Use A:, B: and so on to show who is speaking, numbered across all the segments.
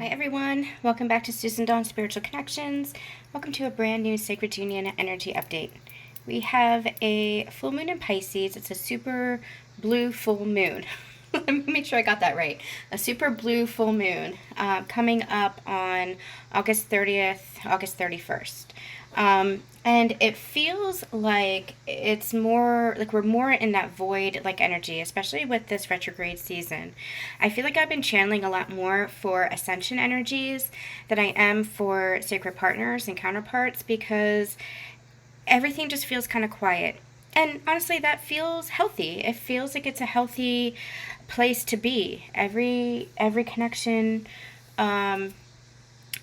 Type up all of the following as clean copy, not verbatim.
A: everyone, welcome back to Susan Dawn Spiritual Connections. Welcome to a brand new Sacred Union energy update. We have a full moon in Pisces. It's a super blue full moon. Let me make sure I got that right. A super blue full moon coming up on August 30th, August 31st. And it feels like it's more like we're more in that void like energy, especially with this retrograde season. I feel like I've been channeling a lot more for ascension energies than I am for sacred partners and counterparts because everything just feels kind of quiet. And honestly, that feels healthy. It feels like it's a healthy place to be. Every connection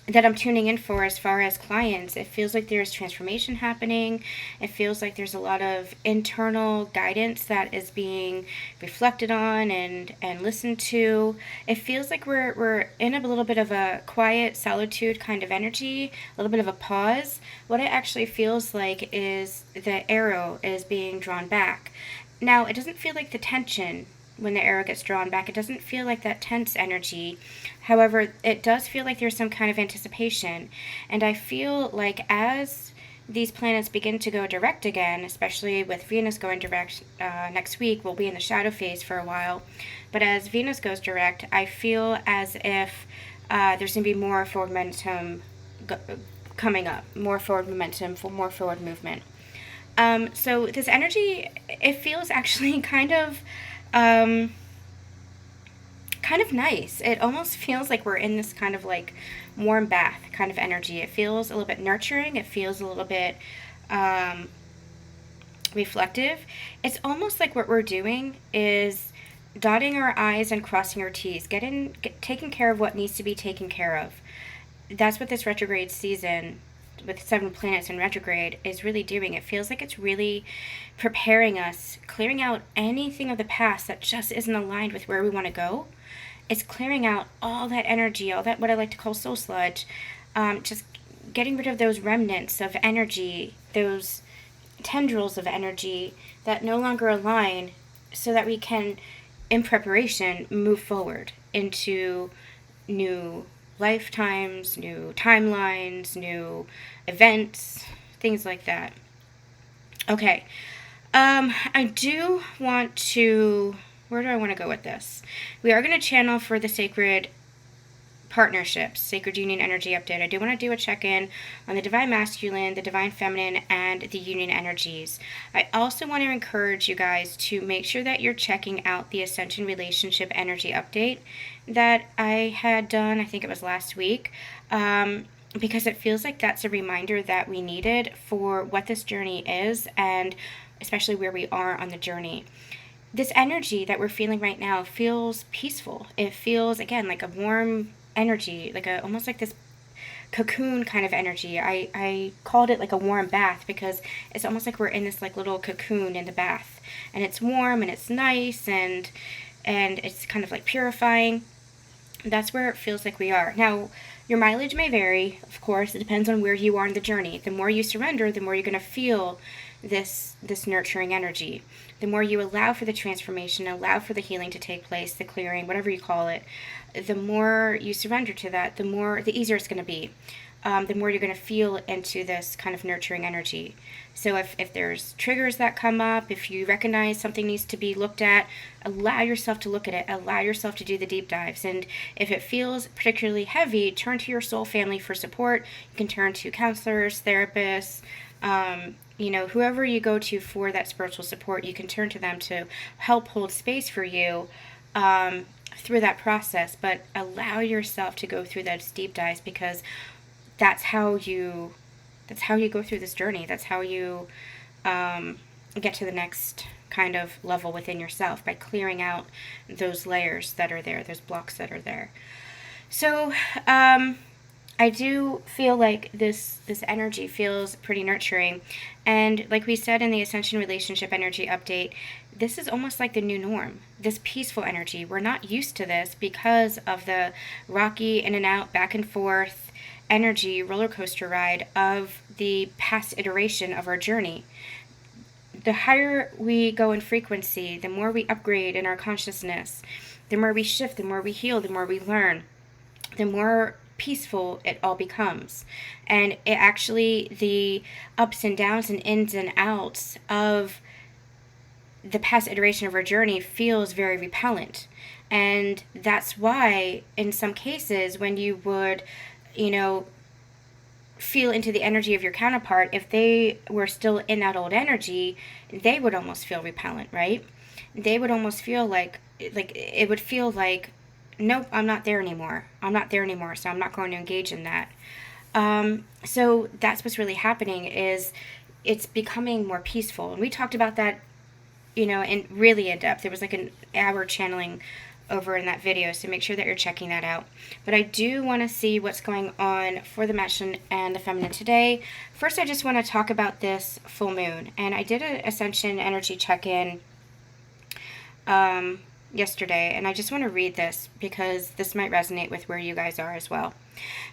A: that I'm tuning in for as far as clients, it feels like there's transformation happening. It feels like there's a lot of internal guidance that is being reflected on and listened to. It feels like we're in a little bit of a quiet solitude kind of energy, a little bit of a pause. What it actually feels like is the arrow is being drawn back. Now, it doesn't feel like the tension when the arrow gets drawn back. It doesn't feel like that tense energy. However, it does feel like there's some kind of anticipation. And I feel like as these planets begin to go direct again, especially with Venus going direct next week, we'll be in the shadow phase for a while. But as Venus goes direct, I feel as if there's going to be more forward momentum coming up, more forward momentum, more forward movement. So this energy, it feels actually kind of nice. It almost feels like we're in this kind of like warm bath kind of energy. It feels a little bit nurturing. It feels a little bit reflective. It's almost like what we're doing is dotting our I's and crossing our T's, taking care of what needs to be taken care of. That's what this retrograde season with 7 planets in retrograde is really doing. It feels like it's really preparing us, clearing out anything of the past that just isn't aligned with where we want to go. It's clearing out all that energy, all that what I like to call soul sludge, just getting rid of those remnants of energy, those tendrils of energy that no longer align, so that we can, in preparation, move forward into new lifetimes, new timelines, new events, things like that. Okay. I do want to... Where do I want to go with this? We are going to channel for the sacred partnerships, Sacred Union Energy Update. I do want to do a check-in on the Divine Masculine, the Divine Feminine, and the Union Energies. I also want to encourage you guys to make sure that you're checking out the Ascension Relationship Energy Update that I had done, I think it was last week, because it feels like that's a reminder that we needed for what this journey is, and especially where we are on the journey. This energy that we're feeling right now feels peaceful. It feels, again, like a warm energy, like almost like this cocoon kind of energy. I called it like a warm bath because it's almost like we're in this like little cocoon in the bath, and it's warm and it's nice and it's kind of like purifying. That's where it feels like we are. Now, your mileage may vary, of course. It depends on where you are in the journey. The more you surrender, the more you're going to feel this nurturing energy. The more you allow for the transformation, allow for the healing to take place, the clearing, whatever you call it, the more you surrender to that, the easier it's going to be. The more you're going to feel into this kind of nurturing energy. So if there's triggers that come up, if you recognize something needs to be looked at, allow yourself to look at it. Allow yourself to do the deep dives. And if it feels particularly heavy, turn to your soul family for support. You can turn to counselors, therapists, whoever you go to for that spiritual support. You can turn to them to help hold space for you through that process. But allow yourself to go through those deep dives, because that's how you go through this journey. That's how you get to the next kind of level within yourself, by clearing out those layers that are there, those blocks that are there. So I do feel like this energy feels pretty nurturing. And like we said in the Ascension Relationship Energy Update, this is almost like the new norm, this peaceful energy. We're not used to this because of the rocky in and out, back and forth energy roller coaster ride of the past iteration of our journey. The higher we go in frequency, the more we upgrade in our consciousness, the more we shift, the more we heal, the more we learn, the more peaceful it all becomes. And it actually, the ups and downs and ins and outs of the past iteration of our journey feels very repellent. And that's why, in some cases, when you would, you know, feel into the energy of your counterpart, if they were still in that old energy, they would almost feel repellent, right? They would almost feel like it would feel like, nope, I'm not there anymore. I'm not there anymore, so I'm not going to engage in that. So that's what's really happening, is it's becoming more peaceful. And we talked about that, in really in depth. There was like an hour channeling over in that video, so make sure that you're checking that out. But I do want to see what's going on for the masculine and the feminine today. First, I just want to talk about this full moon. And I did an ascension energy check-in yesterday, and I just want to read this because this might resonate with where you guys are as well.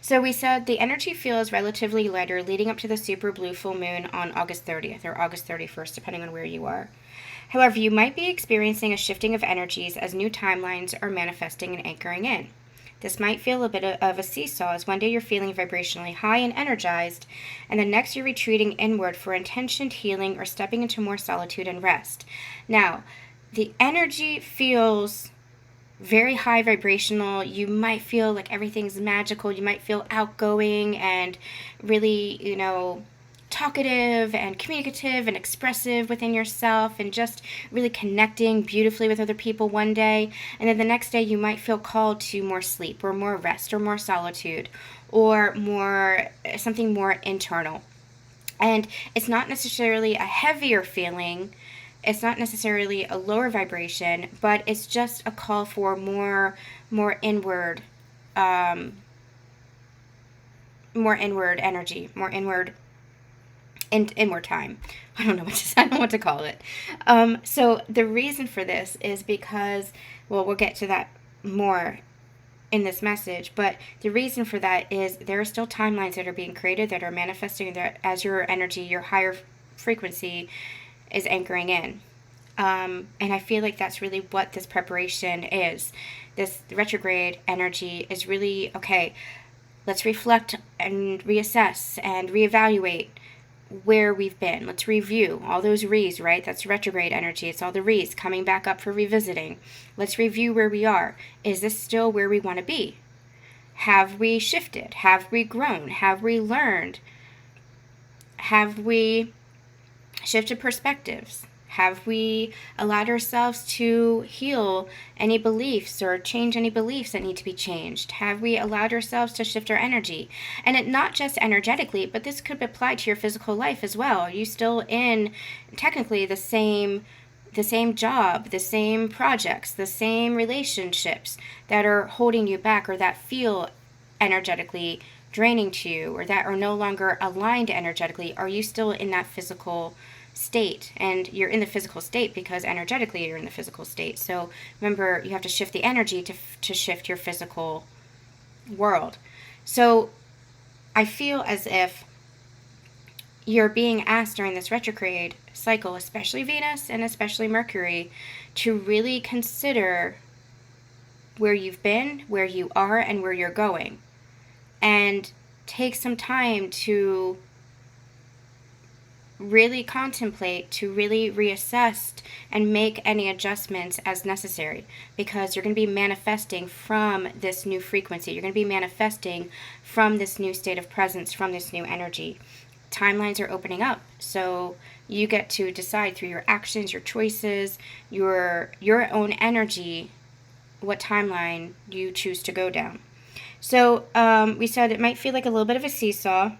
A: So we said the energy feels relatively lighter leading up to the super blue full moon on August 30th or August 31st, depending on where you are. However, you might be experiencing a shifting of energies as new timelines are manifesting and anchoring in. This might feel a bit of a seesaw, as one day you're feeling vibrationally high and energized, and the next you're retreating inward for intentioned healing or stepping into more solitude and rest. Now, the energy feels very high vibrational. You might feel like everything's magical. You might feel outgoing and really, talkative and communicative and expressive within yourself, and just really connecting beautifully with other people one day. And then the next day you might feel called to more sleep or more rest or more solitude or something more internal. And it's not necessarily a heavier feeling. It's not necessarily a lower vibration, but it's just a call for more inward, more inward energy, more inward time. I don't know what to call it. So the reason for this is because, well, we'll get to that more in this message, but the reason for that is there are still timelines that are being created that are manifesting that as your energy, your higher frequency is anchoring in. And I feel like that's really what this preparation is. This retrograde energy is really, okay, let's reflect and reassess and reevaluate where we've been. Let's review all those re's, right? That's retrograde energy. It's all the re's coming back up for revisiting. Let's review where we are. Is this still where we want to be? Have we shifted? Have we grown? Have we learned? Have we shifted perspectives? Have we allowed ourselves to heal any beliefs or change any beliefs that need to be changed? Have we allowed ourselves to shift our energy? And it not just energetically, but this could apply to your physical life as well. Are you still in technically the same job, the same projects, the same relationships that are holding you back or that feel energetically draining to you or that are no longer aligned energetically? Are you still in that physical state? And you're in the physical state because energetically you're in the physical state. So remember, you have to shift the energy to shift your physical world. So I feel as if you're being asked during this retrograde cycle, especially Venus and especially Mercury, to really consider where you've been, where you are, and where you're going. And take some time to really contemplate, to really reassess and make any adjustments as necessary, because you're going to be manifesting from this new frequency. You're going to be manifesting from this new state of presence, from this new energy. Timelines are opening up, so you get to decide through your actions, your choices, your own energy, what timeline you choose to go down. So we said it might feel like a little bit of a seesaw,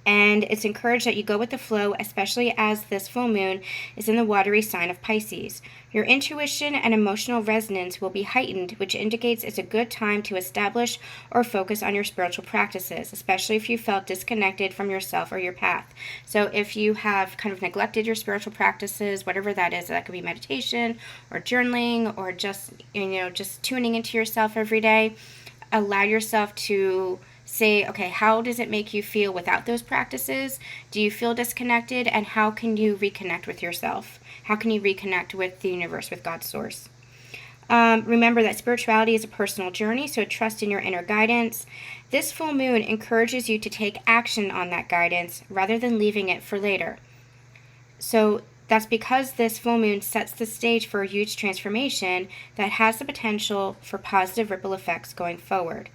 A: and it's encouraged that you go with the flow, especially as this full moon is in the watery sign of Pisces. Your intuition and emotional resonance will be heightened, which indicates it's a good time to establish or focus on your spiritual practices, especially if you felt disconnected from yourself or your path. So if you have kind of neglected your spiritual practices, whatever that is, that could be meditation or journaling or just tuning into yourself every day, allow yourself to say, okay, how does it make you feel without those practices? Do you feel disconnected? And how can you reconnect with yourself? How can you reconnect with the universe, with God's source? Remember that spirituality is a personal journey, so trust in your inner guidance. This full moon encourages you to take action on that guidance rather than leaving it for later. So that's because this full moon sets the stage for a huge transformation that has the potential for positive ripple effects going forward.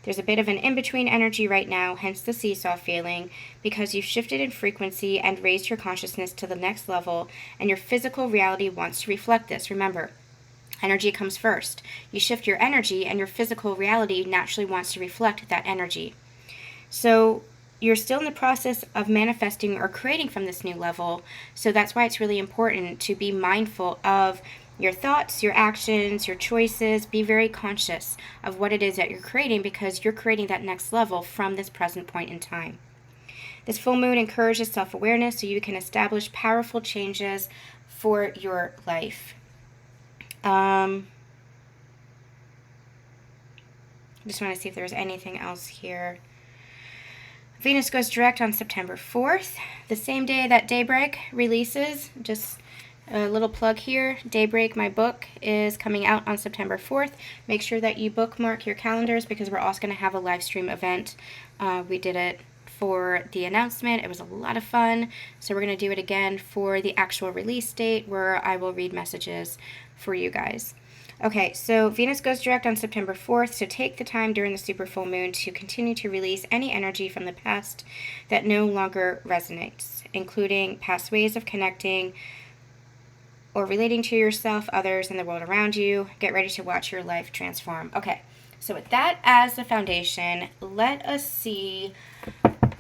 A: There's a bit of an in-between energy right now, hence the seesaw feeling, because you've shifted in frequency and raised your consciousness to the next level, and your physical reality wants to reflect this. Remember, energy comes first. You shift your energy, and your physical reality naturally wants to reflect that energy. So you're still in the process of manifesting or creating from this new level, so that's why it's really important to be mindful of your thoughts, your actions, your choices. Be very conscious of what it is that you're creating, because you're creating that next level from this present point in time. This full moon encourages self-awareness so you can establish powerful changes for your life. I just want to see if there's anything else here. Venus goes direct on September 4th, the same day that Daybreak releases. Just a little plug here. Daybreak, my book, is coming out on September 4th. Make sure that you bookmark your calendars, because we're also going to have a live stream event. We did it for the announcement. It was a lot of fun. So we're going to do it again for the actual release date, where I will read messages for you guys. Okay, so Venus goes direct on September 4th, so take the time during the super full moon to continue to release any energy from the past that no longer resonates, including past ways of connecting or relating to yourself, others, and the world around you. Get ready to watch your life transform. Okay, so with that as the foundation, let us see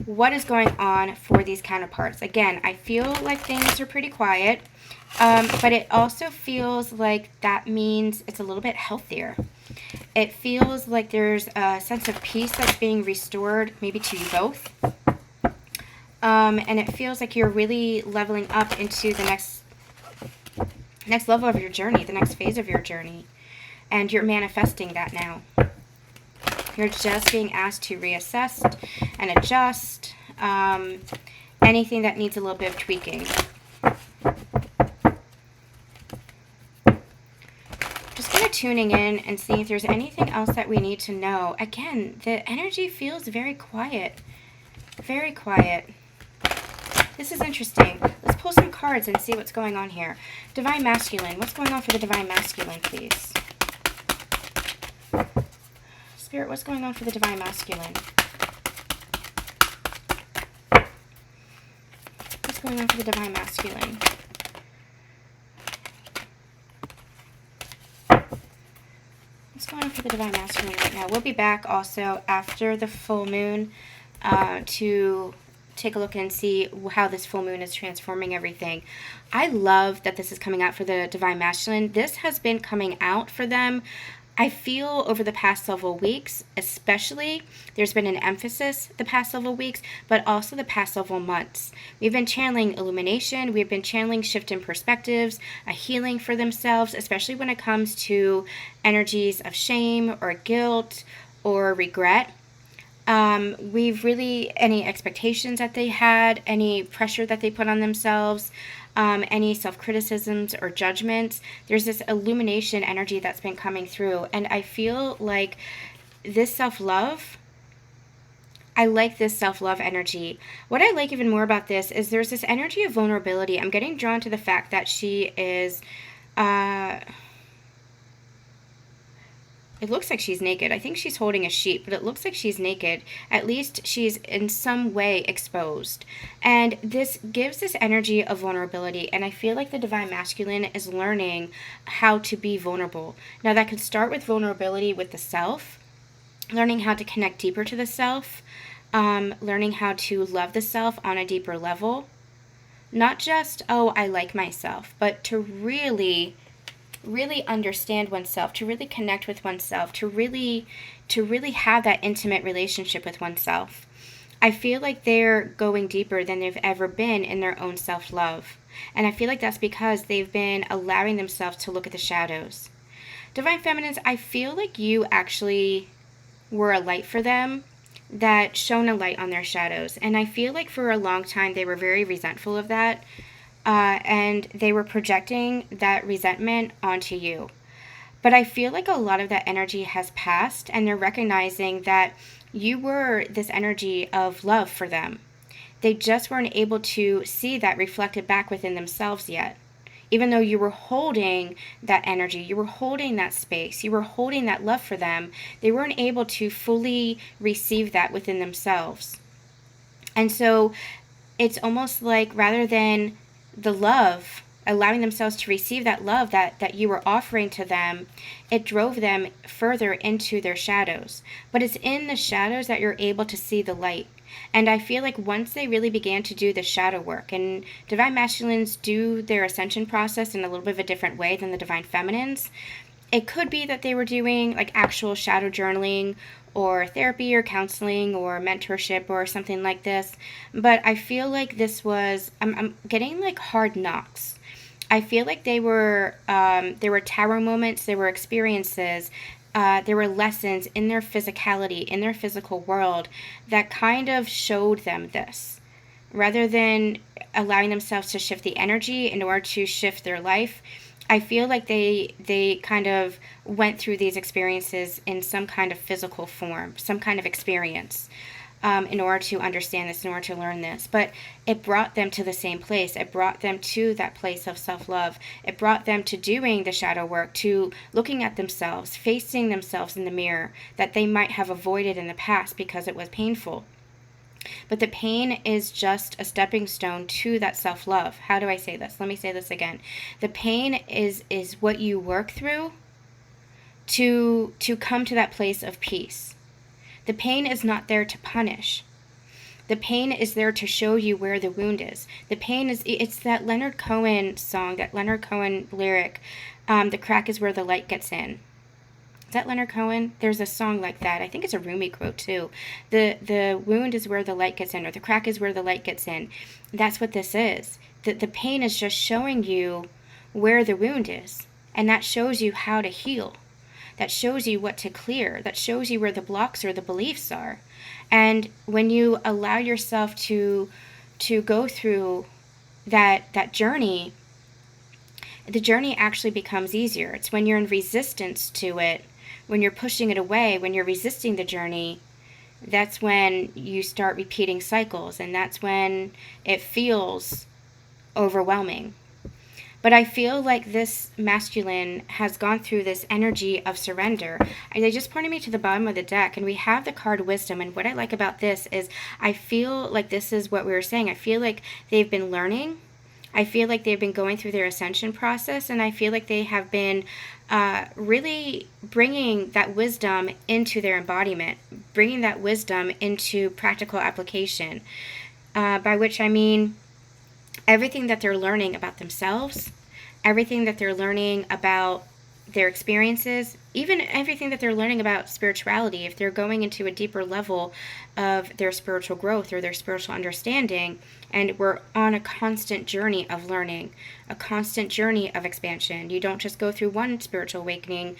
A: what is going on for these counterparts. Again, I feel like things are pretty quiet. But it also feels like that means it's a little bit healthier. It feels like there's a sense of peace that's being restored, maybe to you both. And it feels like you're really leveling up into the next level of your journey, the next phase of your journey. And you're manifesting that now. You're just being asked to reassess and adjust anything that needs a little bit of tweaking. Tuning in and seeing if there's anything else that we need to know. Again, the energy feels very quiet. Very quiet. This is interesting. Let's pull some cards and see what's going on here. Divine Masculine. What's going on for the Divine Masculine, please? Spirit, what's going on for the Divine Masculine? What's going on for the Divine Masculine? What's going on for the Divine Masculine right now? We'll be back also after the full moon to take a look and see how this full moon is transforming everything. I love that this is coming out for the Divine Masculine. This has been coming out for them, I feel, over the past several weeks, especially. There's been an emphasis the past several weeks, but also the past several months. We've been channeling illumination. We've been channeling shift in perspectives, a healing for themselves, especially when it comes to energies of shame or guilt or regret. We've really, any expectations that they had, any pressure that they put on themselves, any self-criticisms or judgments, there's this illumination energy that's been coming through. And I feel like this self-love, I like this self-love energy. What I like even more about this is there's this energy of vulnerability. I'm getting drawn to the fact that she is, it looks like she's naked. I think she's holding a sheet, but it looks like she's naked. At least she's in some way exposed. And this gives this energy of vulnerability. And I feel like the Divine Masculine is learning how to be vulnerable. Now, that could start with vulnerability with the self, learning how to connect deeper to the self, learning how to love the self on a deeper level. Not just, oh, I like myself, but to really understand oneself, to really connect with oneself, to really have that intimate relationship with oneself. I feel like they're going deeper than they've ever been in their own self-love. And I feel like that's because they've been allowing themselves to look at the shadows. Divine Feminines, I feel like you actually were a light for them that shone a light on their shadows. And I feel like for a long time they were very resentful of that. And they were projecting that resentment onto you. But I feel like a lot of that energy has passed, and they're recognizing that you were this energy of love for them. They just weren't able to see that reflected back within themselves yet. Even though you were holding that energy, you were holding that space, you were holding that love for them, they weren't able to fully receive that within themselves. And so it's almost like rather than the love, allowing themselves to receive that love that you were offering to them, it drove them further into their shadows. But it's in the shadows that you're able to see the light. And I feel like once they really began to do the shadow work, and divine masculines do their ascension process in a little bit of a different way than the divine feminines, it could be that they were doing like actual shadow journaling or therapy or counseling or mentorship or something like this. But I feel like this was, I'm getting like hard knocks. I feel like there were tower moments, there were experiences, there were lessons in their physicality, in their physical world that kind of showed them this. Rather than allowing themselves to shift the energy in order to shift their life, I feel like they kind of went through these experiences in some kind of physical form, some kind of experience, in order to understand this, in order to learn this. But it brought them to the same place. It brought them to that place of self-love. It brought them to doing the shadow work, to looking at themselves, facing themselves in the mirror that they might have avoided in the past because it was painful. But the pain is just a stepping stone to that self-love. How do I say this? Let me say this again. The pain is what you work through to come to that place of peace. The pain is not there to punish. The pain is there to show you where the wound is. The pain is, it's that Leonard Cohen song, that Leonard Cohen lyric, the crack is where the light gets in. Is that Leonard Cohen? There's a song like that. I think it's a Rumi quote too. The wound is where the light gets in, or the crack is where the light gets in. That's what this is. The pain is just showing you where the wound is. And that shows you how to heal. That shows you what to clear. That shows you where the blocks or the beliefs are. And when you allow yourself to go through that journey, the journey actually becomes easier. It's when you're in resistance to it, when you're pushing it away, when you're resisting the journey, that's when you start repeating cycles, and that's when it feels overwhelming. But I feel like this masculine has gone through this energy of surrender. And they just pointed me to the bottom of the deck, and we have the card Wisdom. And what I like about this is I feel like this is what we were saying. I feel like they've been learning. I feel like they've been going through their ascension process, and I feel like they have been really bringing that wisdom into their embodiment, bringing that wisdom into practical application, by which I mean everything that they're learning about themselves, everything that they're learning about their experiences, even everything that they're learning about spirituality. If they're going into a deeper level of their spiritual growth or their spiritual understanding, and we're on a constant journey of learning, a constant journey of expansion. You don't just go through one spiritual awakening.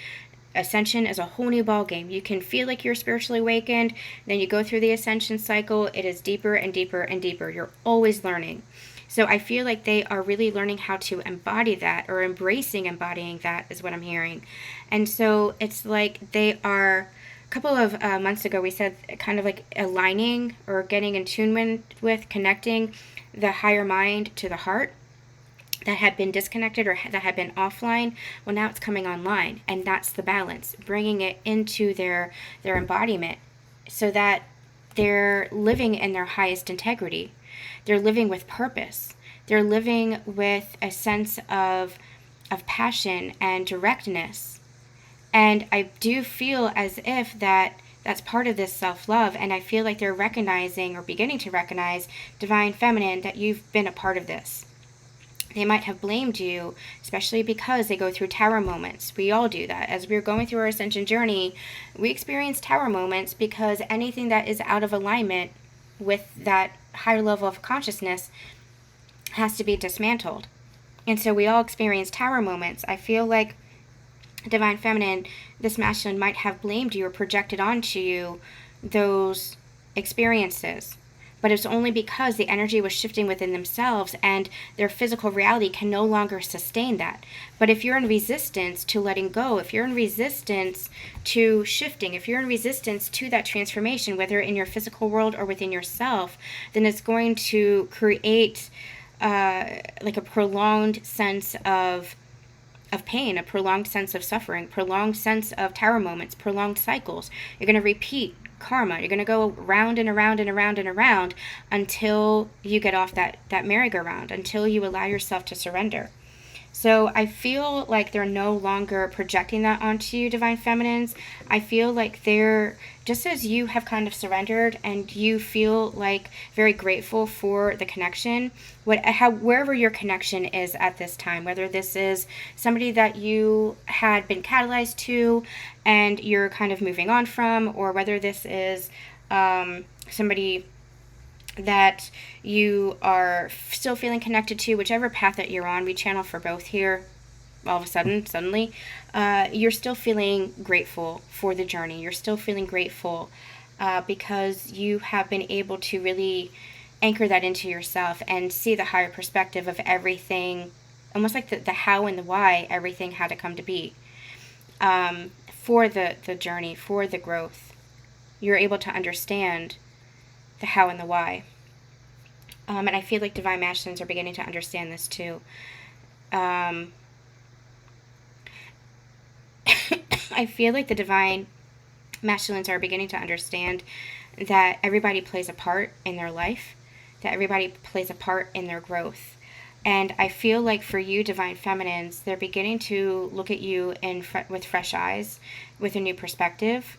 A: Ascension is a whole new ball game. You can feel like you're spiritually awakened, then you go through the ascension cycle. It is deeper and deeper and deeper. You're always learning. So I feel like they are really learning how to embody that, or embracing embodying that is what I'm hearing. And so it's like they are, a couple of months ago we said kind of like aligning or getting in tune with connecting the higher mind to the heart that had been disconnected or that had been offline. Well, now it's coming online, and that's the balance, bringing it into their embodiment so that they're living in their highest integrity. They're living with purpose. They're living with a sense of passion and directness. And I do feel as if that's part of this self-love, and I feel like they're recognizing or beginning to recognize, Divine Feminine, that you've been a part of this. They might have blamed you, especially because they go through tower moments. We all do that. As we're going through our ascension journey, we experience tower moments because anything that is out of alignment with that higher level of consciousness has to be dismantled. And so we all experience tower moments. I feel like Divine Feminine, this masculine, might have blamed you or projected onto you those experiences. but it's only because the energy was shifting within themselves and their physical reality can no longer sustain that. But if you're in resistance to letting go, if you're in resistance to shifting, if you're in resistance to that transformation, whether in your physical world or within yourself, then it's going to create like a prolonged sense of pain, a prolonged sense of suffering, prolonged sense of tower moments, prolonged cycles. You're going to repeat karma. You're going to go round and around and around and around until you get off that merry-go-round, until you allow yourself to surrender. So I feel like they're no longer projecting that onto you, Divine Feminines. I feel like they're, just as you have kind of surrendered and you feel like very grateful for the connection, wherever your connection is at this time, whether this is somebody that you had been catalyzed to and you're kind of moving on from, or whether this is somebody that you are still feeling connected to, whichever path that you're on, we channel for both here. All of a sudden, suddenly, you're still feeling grateful for the journey. You're still feeling grateful because you have been able to really anchor that into yourself and see the higher perspective of everything, almost like the how and the why everything had to come to be for the journey, for the growth. You're able to understand the how and the why. And I feel like Divine Masculines are beginning to understand this too. I feel like the Divine Masculines are beginning to understand that everybody plays a part in their life, that everybody plays a part in their growth. And I feel like for you, Divine Feminines, they're beginning to look at you with fresh eyes, with a new perspective.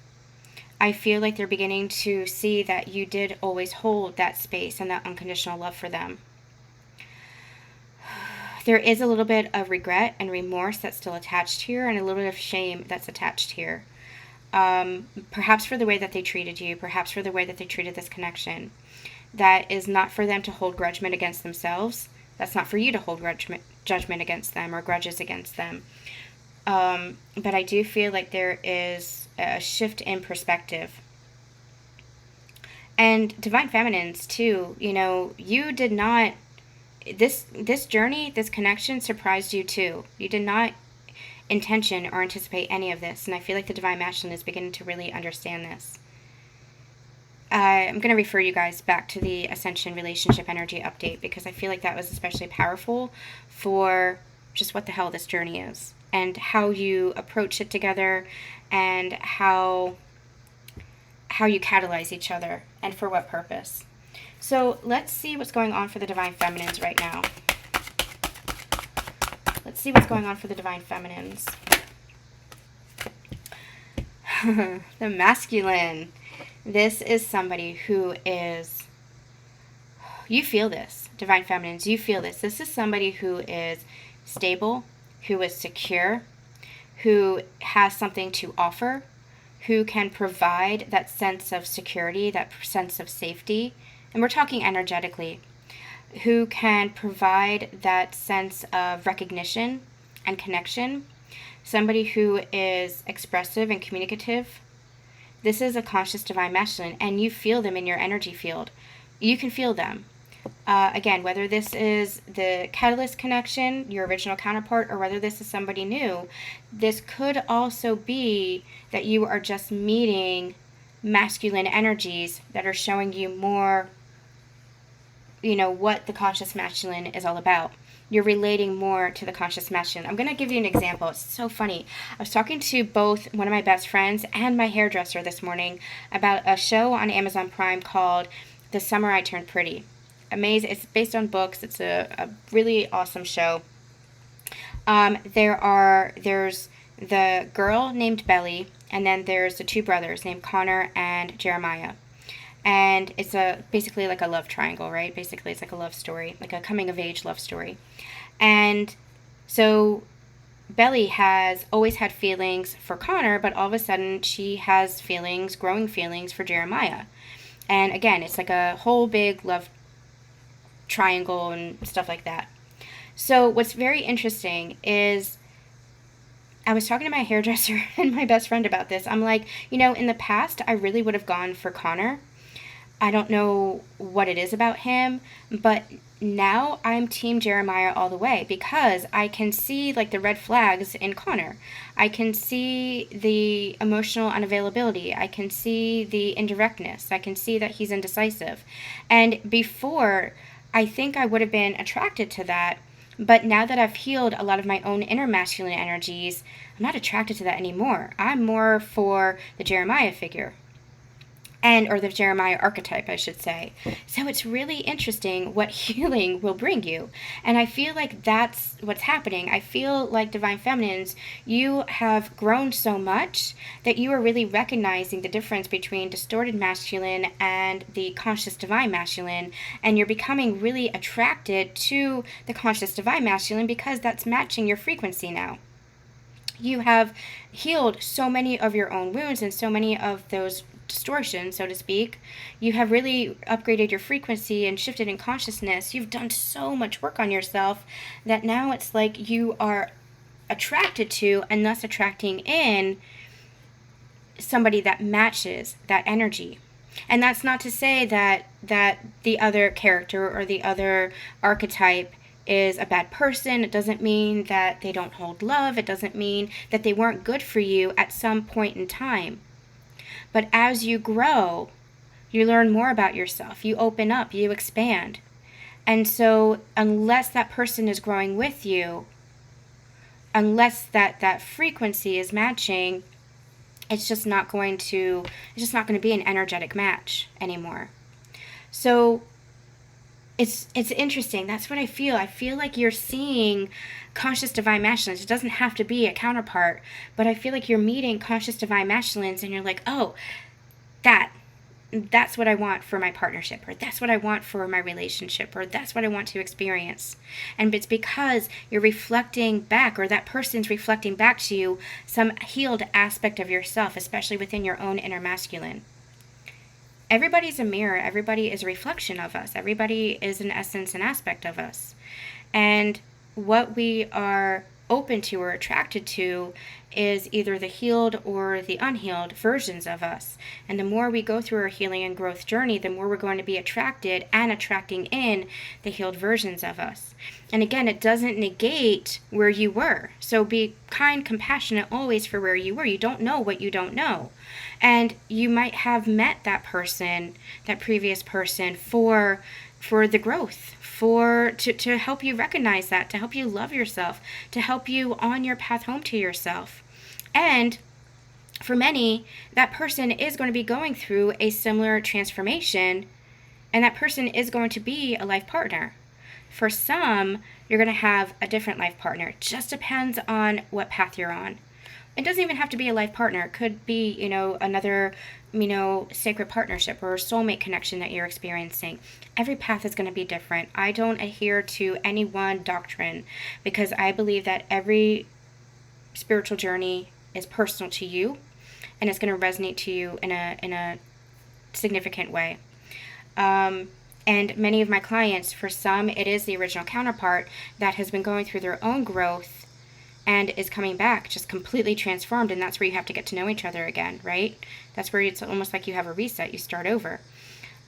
A: I feel like they're beginning to see that you did always hold that space and that unconditional love for them. There is a little bit of regret and remorse that's still attached here, and a little bit of shame that's attached here. Perhaps for the way that they treated you, perhaps for the way that they treated this connection. That is not for them to hold judgment against themselves. That's not for you to hold judgment against them or grudges against them. But I do feel like there is a shift in perspective. And Divine Feminines too, you did not, this journey, this connection surprised you too. You did not intention or anticipate any of this, and I feel like the Divine Masculine is beginning to really understand this. I'm going to refer you guys back to the Ascension Relationship Energy Update because I feel like that was especially powerful for just what the hell this journey is and how you approach it together and how you catalyze each other and for what purpose. So let's see what's going on for the Divine Feminines right now. Let's see what's going on for the Divine Feminines. The Masculine. This is somebody who is, you feel this, Divine Feminines, you feel this. This is somebody who is stable, who is secure, who has something to offer, who can provide that sense of security, that sense of safety, and we're talking energetically, who can provide that sense of recognition and connection, somebody who is expressive and communicative. This is a conscious Divine Masculine, and you feel them in your energy field. You can feel them. Again, whether this is the catalyst connection, your original counterpart, or whether this is somebody new, this could also be that you are just meeting masculine energies that are showing you more, what the conscious masculine is all about. You're relating more to the conscious masculine. I'm going to give you an example. It's so funny. I was talking to both one of my best friends and my hairdresser this morning about a show on Amazon Prime called The Summer I Turned Pretty. Amazing. It's based on books. It's a really awesome show. There's the girl named Belly, and then there's the two brothers named Connor and Jeremiah. And it's basically like a love triangle, right? Basically, it's like a love story, like a coming-of-age love story. And so Belly has always had feelings for Connor, but all of a sudden she has growing feelings for Jeremiah. And again, it's like a whole big love triangle and stuff like that. So what's very interesting is I was talking to my hairdresser and my best friend about this. I'm like, in the past, I really would have gone for Connor. I don't know what it is about him, but now I'm team Jeremiah all the way, because I can see like the red flags in Connor. I can see the emotional unavailability. I can see the indirectness. I can see that he's indecisive. And before, I think I would have been attracted to that. But now that I've healed a lot of my own inner masculine energies, I'm not attracted to that anymore. I'm more for the Jeremiah figure, or the Jeremiah archetype, I should say. So it's really interesting what healing will bring you. And I feel like that's what's happening. I feel like Divine Feminines, you have grown so much that you are really recognizing the difference between distorted masculine and the conscious Divine Masculine. And you're becoming really attracted to the conscious Divine Masculine because that's matching your frequency now. You have healed so many of your own wounds and so many of those distortion, so to speak. You have really upgraded your frequency and shifted in consciousness. You've done so much work on yourself that now it's like you are attracted to, and thus attracting in, somebody that matches that energy. And that's not to say that the other character or the other archetype is a bad person. It doesn't mean that they don't hold love. It doesn't mean that they weren't good for you at some point in time. But as you grow, you learn more about yourself. You open up, you expand. And so unless that person is growing with you, unless that frequency is matching, it's just not going to be an energetic match anymore. So it's interesting. That's what I feel. I feel like you're seeing conscious divine masculines. It doesn't have to be a counterpart, but I feel like you're meeting conscious divine masculines and you're like, oh, that's what I want for my partnership, or that's what I want for my relationship, or that's what I want to experience. And it's because you're reflecting back, or that person's reflecting back to you some healed aspect of yourself, especially within your own inner masculine. Everybody's a mirror. Everybody is a reflection of us. Everybody is an essence and aspect of us. And what we are open to or attracted to is either the healed or the unhealed versions of us. And the more we go through our healing and growth journey, the more we're going to be attracted and attracting in the healed versions of us. And again, it doesn't negate where you were. So be kind, compassionate always for where you were. You don't know what you don't know. And you might have met that person, that previous person, for the growth, to help you recognize that, to help you love yourself, to help you on your path home to yourself. And for many, that person is going to be going through a similar transformation, and that person is going to be a life partner. For some, you're going to have a different life partner. It just depends on what path you're on. It doesn't even have to be a life partner. It could be, another, sacred partnership or a soulmate connection that you're experiencing. Every path is going to be different. I don't adhere to any one doctrine because I believe that every spiritual journey is personal to you, and it's going to resonate to you in a significant way. And many of my clients, for some, it is the original counterpart that has been going through their own growth and is coming back just completely transformed, and that's where you have to get to know each other again, right? That's where it's almost like you have a reset, you start over.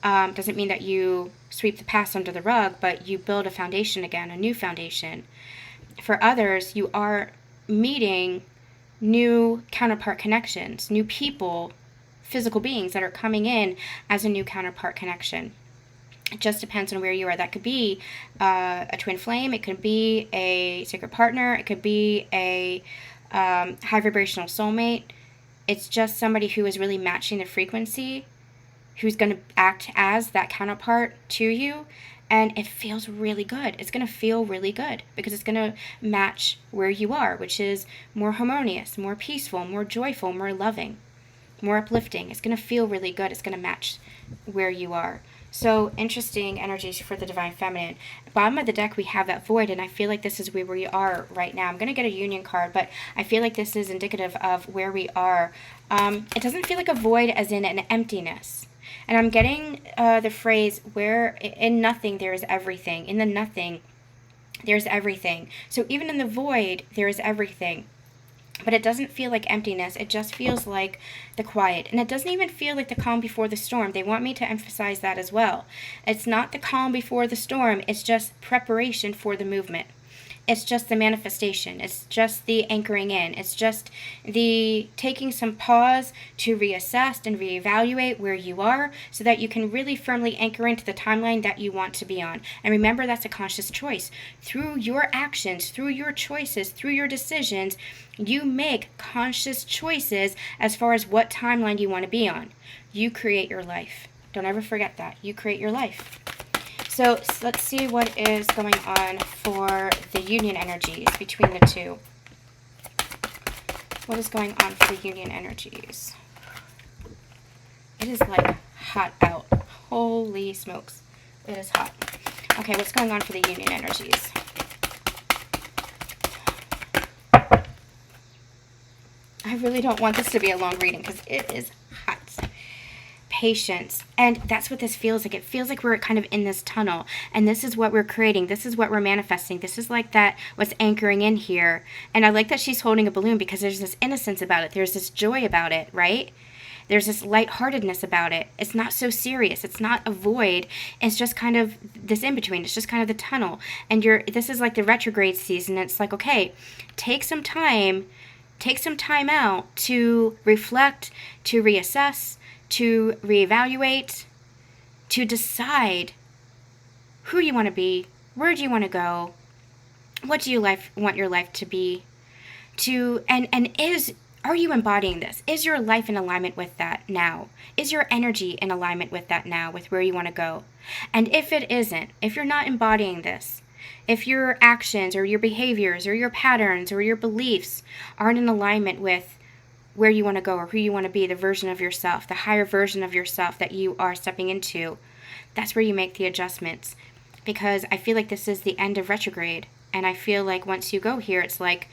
A: Doesn't mean that you sweep the past under the rug, but you build a foundation again, a new foundation. For others, you are meeting new counterpart connections, new people, physical beings that are coming in as a new counterpart connection. It just depends on where you are. That could be a twin flame. It could be a sacred partner. It could be a high vibrational soulmate. It's just somebody who is really matching the frequency, who's going to act as that counterpart to you. And it feels really good. It's going to feel really good because it's going to match where you are, which is more harmonious, more peaceful, more joyful, more loving, more uplifting. It's going to feel really good. It's going to match where you are. So interesting energies for the Divine Feminine. Bottom of the deck, we have that void, and I feel like this is where we are right now. I'm going to get a union card, but I feel like this is indicative of where we are. It doesn't feel like a void as in an emptiness. And I'm getting the phrase, where in nothing there is everything. In the nothing, there's everything. So even in the void, there is everything. But it doesn't feel like emptiness. It just feels like the quiet. And it doesn't even feel like the calm before the storm. They want me to emphasize that as well. It's not the calm before the storm. It's just preparation for the movement. It's just the manifestation. It's just the anchoring in. It's just the taking some pause to reassess and reevaluate where you are so that you can really firmly anchor into the timeline that you want to be on. And remember, that's a conscious choice. Through your actions, through your choices, through your decisions, you make conscious choices as far as what timeline you want to be on. You create your life. Don't ever forget that. You create your life. So let's see what is going on for the union energies between the two. What is going on for the union energies? It is like hot out. Holy smokes. It is hot. Okay, what's going on for the union energies? I really don't want this to be a long reading because it is hot. Patience. And that's what this feels like. It feels like we're kind of in this tunnel, and this is what we're creating. This is what we're manifesting. This is like that, what's anchoring in here. And I like that she's holding a balloon because there's this innocence about it. There's this joy about it, right? There's this lightheartedness about it. It's not so serious. It's not a void. It's just kind of this in-between. It's just kind of the tunnel. And this is like the retrograde season. It's like, okay, take some time out to reflect, to reassess, to reevaluate, to decide who you want to be, where do you want to go, what do you want your life to be, are you embodying this? Is your life in alignment with that now? Is your energy in alignment with that now, with where you want to go? And if it isn't, if you're not embodying this, if your actions or your behaviors or your patterns or your beliefs aren't in alignment with where you want to go or who you want to be, the version of yourself, the higher version of yourself that you are stepping into, that's where you make the adjustments. Because I feel like this is the end of retrograde. And I feel like once you go here, it's like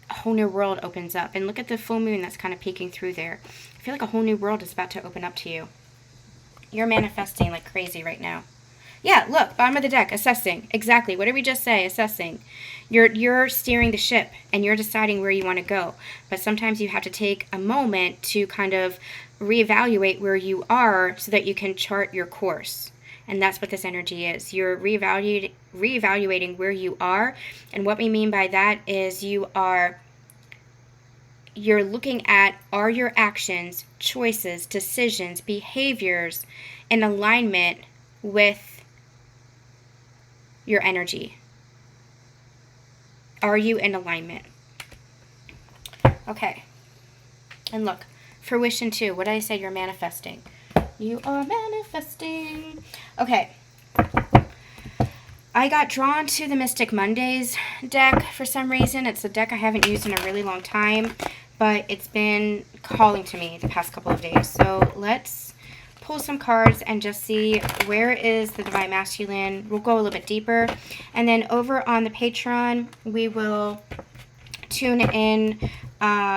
A: a whole new world opens up. And look at the full moon that's kind of peeking through there. I feel like a whole new world is about to open up to you. You're manifesting like crazy right now. Yeah, look, bottom of the deck, assessing. Exactly. What did we just say? Assessing. You're steering the ship and you're deciding where you want to go. But sometimes you have to take a moment to kind of reevaluate where you are so that you can chart your course. And that's what this energy is. You're reevaluating where you are. And what we mean by that is you're looking at, are your actions, choices, decisions, behaviors in alignment with your energy? Are you in alignment? Okay. And look, fruition too. What did I say? You're manifesting. You are manifesting. Okay. I got drawn to the Mystic Mondays deck for some reason. It's a deck I haven't used in a really long time, but it's been calling to me the past couple of days. So let's pull some cards and just see where is the Divine Masculine. We'll go a little bit deeper. And then over on the Patreon, we will tune in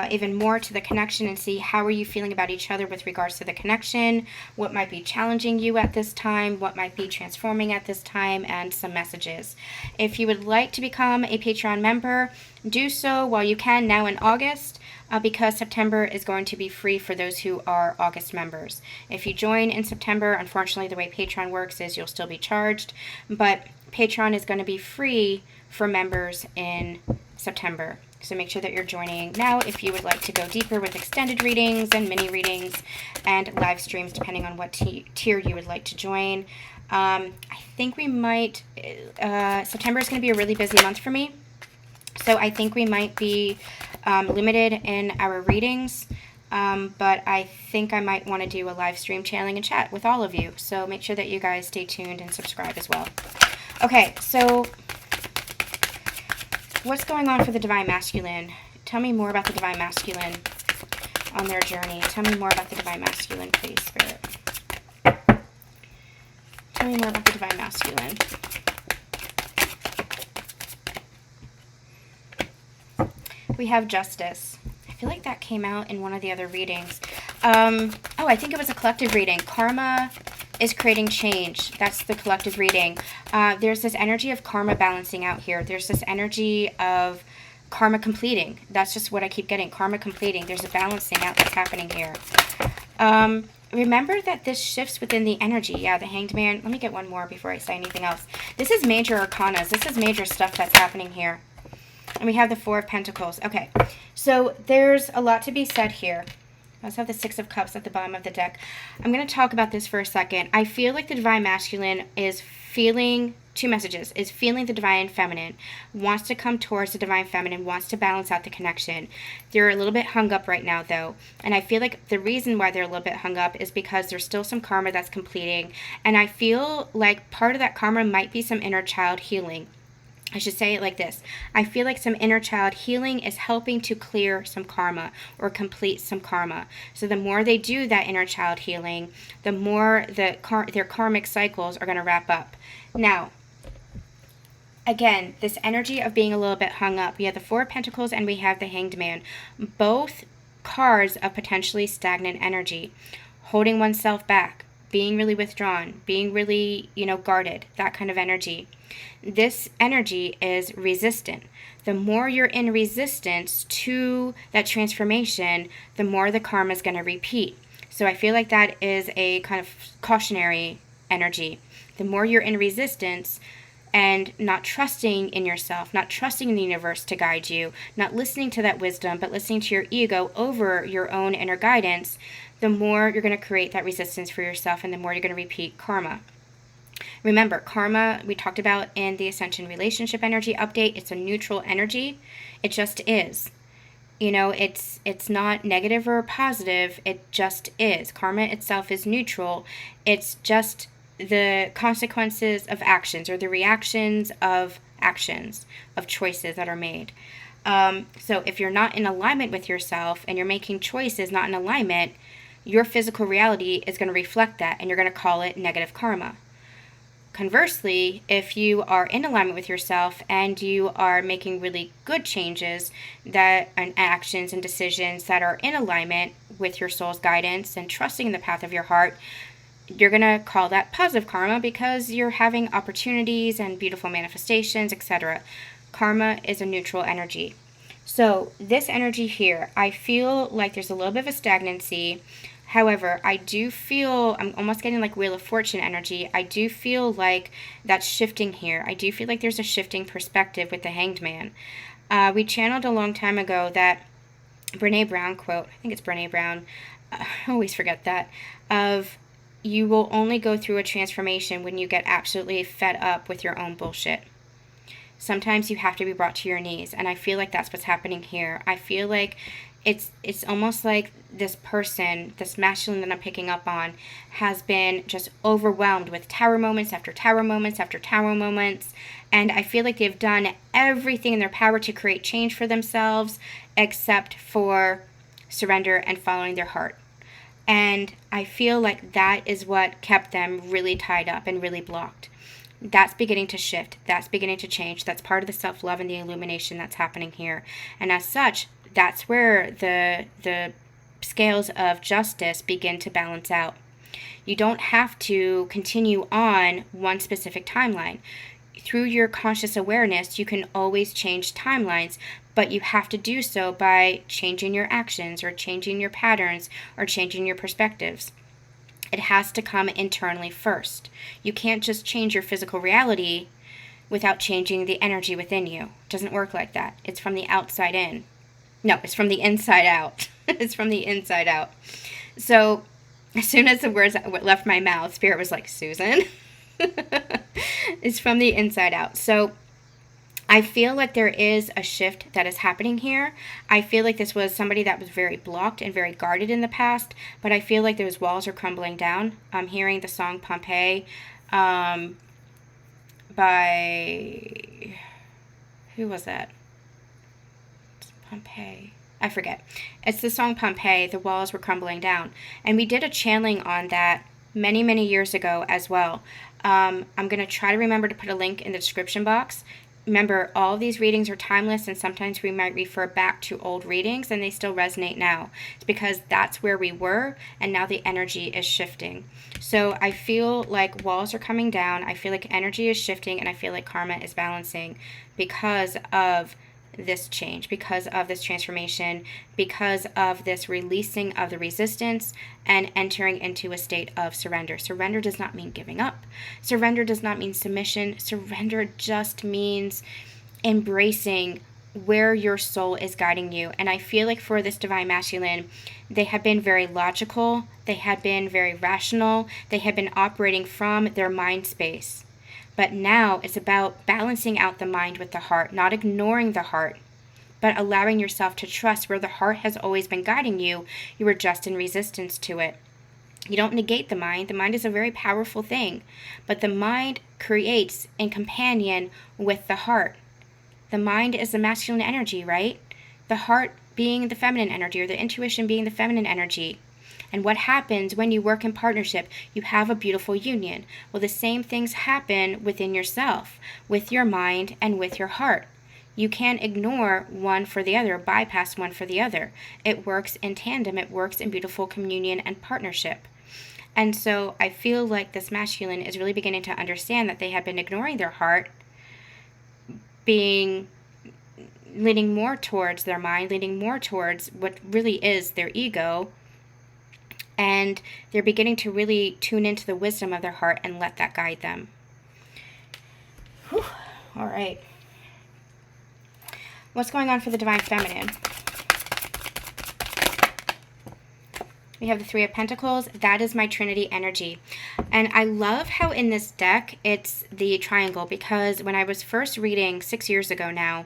A: even more to the connection and see how are you feeling about each other with regards to the connection, what might be challenging you at this time, what might be transforming at this time, and some messages. If you would like to become a Patreon member, do so while you can now in August, because September is going to be free for those who are August members. If you join in September, unfortunately the way Patreon works is you'll still be charged, but Patreon is going to be free for members in September. So make sure that you're joining now if you would like to go deeper with extended readings and mini readings and live streams depending on what tier you would like to join. I think we might, September is going to be a really busy month for me. So I think we might be limited in our readings, but I think I might want to do a live stream channeling and chat with all of you. So make sure that you guys stay tuned and subscribe as well. Okay, so what's going on for the Divine Masculine? Tell me more about the Divine Masculine on their journey. Tell me more about the Divine Masculine, please, Spirit. Tell me more about the Divine Masculine. We have Justice. I feel like that came out in one of the other readings. Oh, I think it was a collective reading. Karma is creating change. That's the collective reading. There's this energy of karma balancing out here. There's this energy of karma completing. That's just what I keep getting. Karma completing. There's a balancing out that's happening here. Remember that this shifts within the energy. Yeah, the Hanged Man. Let me get one more before I say anything else. This is major arcanas. This is major stuff that's happening here. And we have the Four of Pentacles. Okay, so there's a lot to be said here. Let's have the Six of Cups at the bottom of the deck. I'm going to talk about this for a second. I feel like the Divine Masculine is feeling two messages. Is feeling the Divine Feminine, wants to come towards the Divine Feminine, wants to balance out the connection. They're a little bit hung up right now, though. And I feel like the reason why they're a little bit hung up is because there's still some karma that's completing. And I feel like part of that karma might be some inner child healing. I should say it like this. I feel like some inner child healing is helping to clear some karma or complete some karma. So the more they do that inner child healing, the more their karmic cycles are going to wrap up. Now, again, this energy of being a little bit hung up. We have the Four of Pentacles and we have the Hanged Man. Both cards of potentially stagnant energy. Holding oneself back. Being really withdrawn. Being really, guarded. That kind of energy. This energy is resistant. The more you're in resistance to that transformation, the more the karma is going to repeat. So I feel like that is a kind of cautionary energy. The more you're in resistance and not trusting in yourself, not trusting in the universe to guide you, not listening to that wisdom, but listening to your ego over your own inner guidance, the more you're going to create that resistance for yourself and the more you're going to repeat karma. Remember, karma, we talked about in the Ascension Relationship Energy Update, it's a neutral energy. It just is. It's not negative or positive. It just is. Karma itself is neutral. It's just the consequences of actions or the reactions of actions, of choices that are made. So if you're not in alignment with yourself and you're making choices not in alignment, your physical reality is going to reflect that and you're going to call it negative karma. Conversely, if you are in alignment with yourself and you are making really good changes and actions and decisions that are in alignment with your soul's guidance and trusting in the path of your heart, you're going to call that positive karma because you're having opportunities and beautiful manifestations, etc. Karma is a neutral energy. So this energy here, I feel like there's a little bit of a stagnancy. However, I do feel, I'm almost getting like Wheel of Fortune energy. I do feel like that's shifting here. I do feel like there's a shifting perspective with the Hanged Man. We channeled a long time ago that Brene Brown quote, I think it's Brene Brown, I always forget that, of you will only go through a transformation when you get absolutely fed up with your own bullshit. Sometimes you have to be brought to your knees, and I feel like that's what's happening here. I feel like it's almost like this person, this masculine that I'm picking up on, has been just overwhelmed with tower moments after tower moments after tower moments. And I feel like they've done everything in their power to create change for themselves except for surrender and following their heart. And I feel like that is what kept them really tied up and really blocked. That's beginning to shift. That's beginning to change. That's part of the self-love and the illumination that's happening here. And as such, that's where the scales of justice begin to balance out. You don't have to continue on one specific timeline. Through your conscious awareness, you can always change timelines, but you have to do so by changing your actions or changing your patterns or changing your perspectives. It has to come internally first. You can't just change your physical reality without changing the energy within you. It doesn't work like that. It's from the outside in. No, it's from the inside out. It's from the inside out. So as soon as the words left my mouth, Spirit was like, Susan. It's from the inside out. So I feel like there is a shift that is happening here. I feel like this was somebody that was very blocked and very guarded in the past, but I feel like those walls are crumbling down. I'm hearing the song Pompeii by, who was that? Pompeii. I forget. It's the song Pompeii. The walls were crumbling down. And we did a channeling on that many, many years ago as well. I'm going to try to remember to put a link in the description box. Remember, all of these readings are timeless, and sometimes we might refer back to old readings, and they still resonate now. It's because that's where we were, and now the energy is shifting. So I feel like walls are coming down. I feel like energy is shifting, and I feel like karma is balancing because of this change, because of this transformation, because of this releasing of the resistance and entering into a state of surrender. Surrender does not mean giving up. Surrender does not mean submission. Surrender just means embracing where your soul is guiding you. And I feel like for this divine masculine, they have been very logical, they had been very rational, they had been operating from their mind space. But now it's about balancing out the mind with the heart, not ignoring the heart, but allowing yourself to trust where the heart has always been guiding you. You are just in resistance to it. You don't negate the mind. The mind is a very powerful thing, but the mind creates in companion with the heart. The mind is the masculine energy, right? The heart being the feminine energy, or the intuition being the feminine energy. And what happens when you work in partnership? You have a beautiful union. Well, the same things happen within yourself, with your mind and with your heart. You can't ignore one for the other, bypass one for the other. It works in tandem. It works in beautiful communion and partnership. And so I feel like this masculine is really beginning to understand that they have been ignoring their heart, leaning more towards their mind, leaning more towards what really is their ego. And they're beginning to really tune into the wisdom of their heart and let that guide them. Whew. All right. What's going on for the divine feminine? We have the Three of Pentacles. That is my Trinity energy. And I love how in this deck it's the triangle, because when I was first reading 6 years ago now,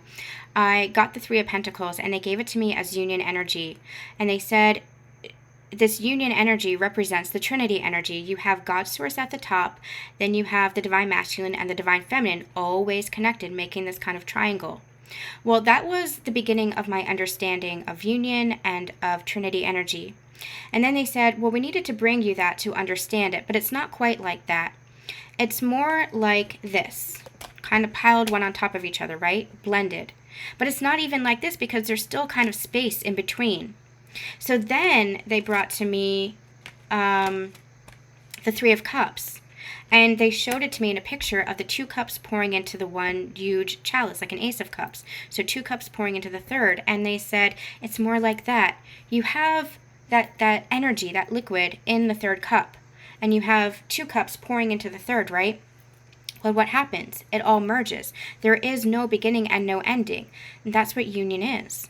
A: I got the Three of Pentacles and they gave it to me as union energy. And they said, this union energy represents the Trinity energy. You have God's source at the top, then you have the divine masculine and the divine feminine always connected, making this kind of triangle. Well, that was the beginning of my understanding of union and of Trinity energy. And then they said, well, we needed to bring you that to understand it, but it's not quite like that. It's more like this, kind of piled one on top of each other, right? Blended. But it's not even like this, because there's still kind of space in between. So then they brought to me the Three of Cups, and they showed it to me in a picture of the 2 cups pouring into the one huge chalice, like an Ace of Cups. So 2 cups pouring into the third, and they said it's more like that. You have that energy, that liquid in the third cup, and you have 2 cups pouring into the third, right? Well, what happens? It all merges. There is no beginning and no ending. And that's what union is.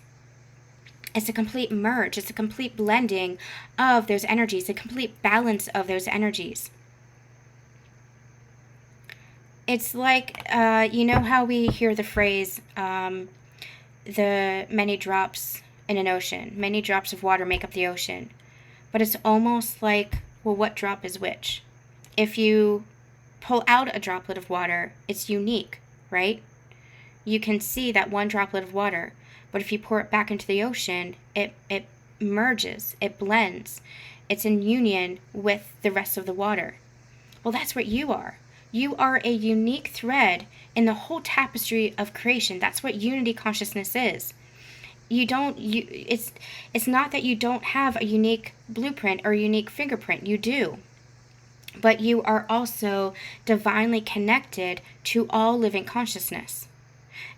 A: It's a complete merge. It's a complete blending of those energies, a complete balance of those energies. It's like, you know how we hear the phrase, the many drops in an ocean, many drops of water make up the ocean. But it's almost like, well, what drop is which? If you pull out a droplet of water, it's unique, right? You can see that one droplet of water. But if you pour it back into the ocean, it merges, it blends. It's in union with the rest of the water. Well, that's what you are. You are a unique thread in the whole tapestry of creation. That's what unity consciousness is. It's not that you don't have a unique blueprint or a unique fingerprint. You do. But you are also divinely connected to all living consciousness.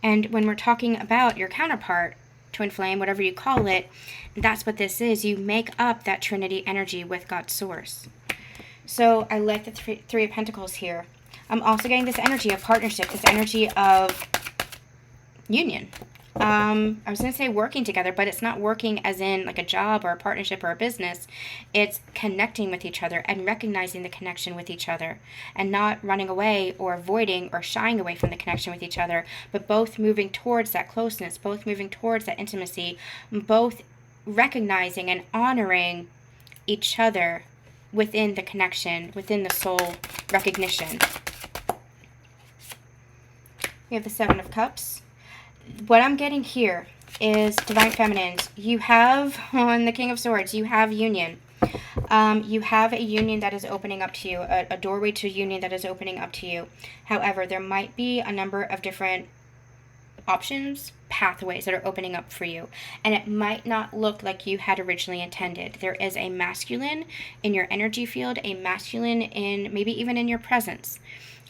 A: And when we're talking about your counterpart, twin flame, whatever you call it, that's what this is. You make up that Trinity energy with God's source. So I like the Three of Pentacles here. I'm also getting this energy of partnership, this energy of union. I was going to say working together, but it's not working as in like a job or a partnership or a business. It's connecting with each other and recognizing the connection with each other and not running away or avoiding or shying away from the connection with each other, but both moving towards that closeness, both moving towards that intimacy, both recognizing and honoring each other within the connection, within the soul recognition. We have the Seven of Cups. What I'm getting here is divine feminines. You have on the King of Swords, you have union. You have a union that is opening up to you, a doorway to union that is opening up to you. However, there might be a number of different options, pathways that are opening up for you. And it might not look like you had originally intended. There is a masculine in your energy field, a masculine in maybe even in your presence.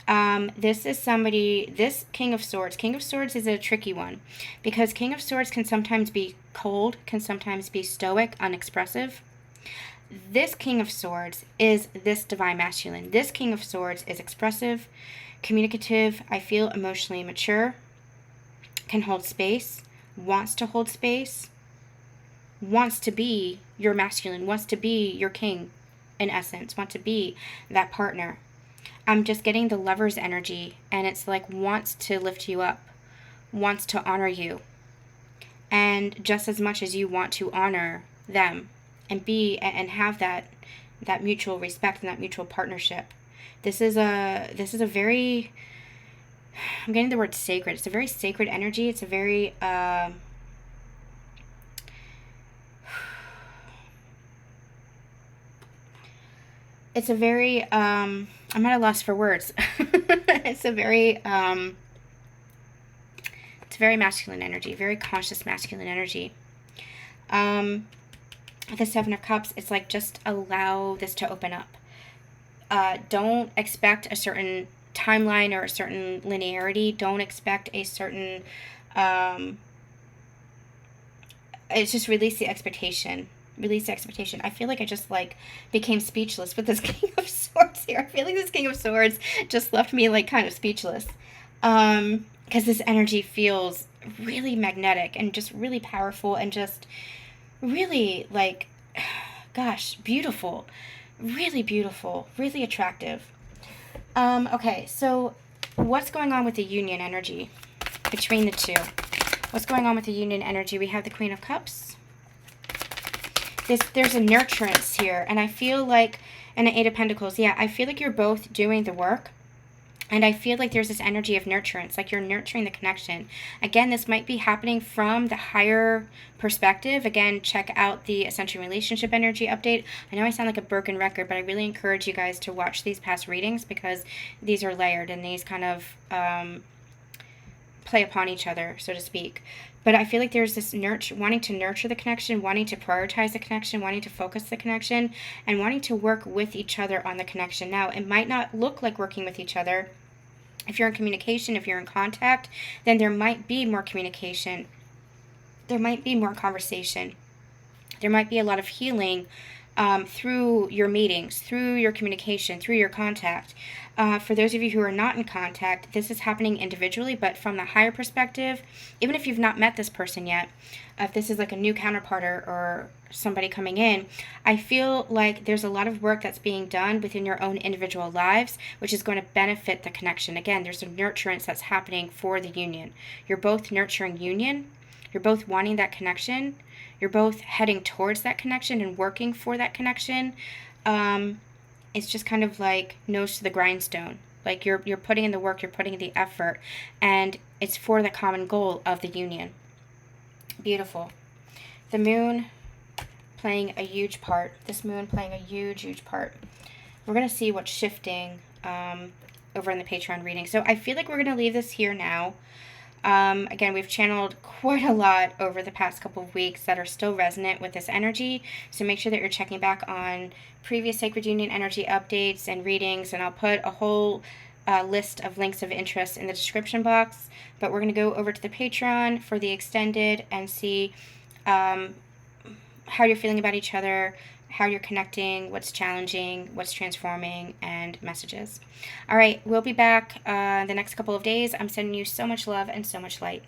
A: This is somebody, this King of Swords. King of Swords is a tricky one because King of Swords can sometimes be cold, can sometimes be stoic, unexpressive. This King of Swords is this Divine Masculine. This King of Swords is expressive, communicative, I feel emotionally mature, can hold space, wants to hold space, wants to be your masculine, wants to be your king, in essence, wants to be that partner. I'm just getting the Lover's energy, and it's like wants to lift you up, wants to honor you, and just as much as you want to honor them and be and have that mutual respect and that mutual partnership. This is a very, I'm getting the word sacred. It's a very sacred energy. It's a very I'm at a loss for words. It's a very masculine energy, very conscious masculine energy. The Seven of Cups, it's like just allow this to open up. Don't expect a certain timeline or a certain linearity. Don't expect a certain it's just release the expectation. Release the expectation. I feel like I just like became speechless with this King of Swords here. I feel like this King of Swords just left me like kind of speechless. Because this energy feels really magnetic and just really powerful and just really like, gosh, beautiful. Really beautiful. Really attractive. Okay, so what's going on with the union energy between the two? What's going on with the union energy? We have the Queen of Cups. There's a nurturance here, and I feel like, and the Eight of Pentacles, yeah, I feel like you're both doing the work, and I feel like there's this energy of nurturance, like you're nurturing the connection. Again, this might be happening from the higher perspective. Again, check out the Ascension Relationship Energy Update. I know I sound like a broken record, but I really encourage you guys to watch these past readings because these are layered and these kind of play upon each other, so to speak. But I feel like there's this wanting to nurture the connection, wanting to prioritize the connection, wanting to focus the connection, and wanting to work with each other on the connection. Now, it might not look like working with each other. If you're in communication, if you're in contact, then there might be more communication. There might be more conversation. There might be a lot of healing through your meetings, through your communication, through your contact. For those of you who are not in contact, this is happening individually, but from the higher perspective, even if you've not met this person yet, if this is like a new counterpart or somebody coming in, I feel like there's a lot of work that's being done within your own individual lives, which is going to benefit the connection. Again, there's a nurturance that's happening for the union. You're both nurturing union. You're both wanting that connection. You're both heading towards that connection and working for that connection. It's just kind of like nose to the grindstone. Like you're putting in the work, you're putting in the effort, and it's for the common goal of the union. Beautiful. The moon playing a huge part. This moon playing a huge, huge part. We're going to see what's shifting over in the Patreon reading. So I feel like we're going to leave this here now. Again, we've channeled quite a lot over the past couple of weeks that are still resonant with this energy. So make sure that you're checking back on previous Sacred Union energy updates and readings. And I'll put a whole list of links of interest in the description box. But we're going to go over to the Patreon for the extended and see how you're feeling about each other, how you're connecting, what's challenging, what's transforming, and messages. All right, we'll be back the next couple of days. I'm sending you so much love and so much light.